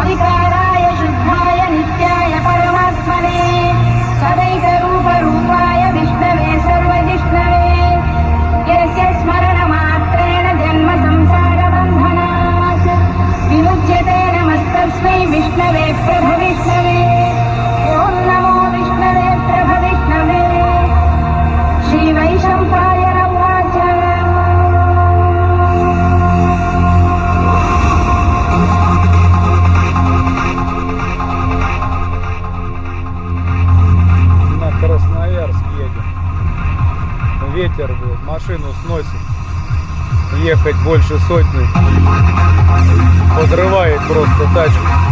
निर्विकाराय शुद्धाय नित्याय परमात्मने सदैकरूपरूपाय विष्णवे सर्वजिष्णवे यस्य स्मरणमात्रेण जन्म संसारबन्धनात् विमुच्यते नमस्तस्मै विष्णवे प्रभविष्णवे ॐ नमो विष्णवे प्रभविष्णवे श्रीवैशम्पायन उवाच На Красноярск едем. Ветер, блядь, машину сносит. Ехать больше сотни. Подрывает просто тачку.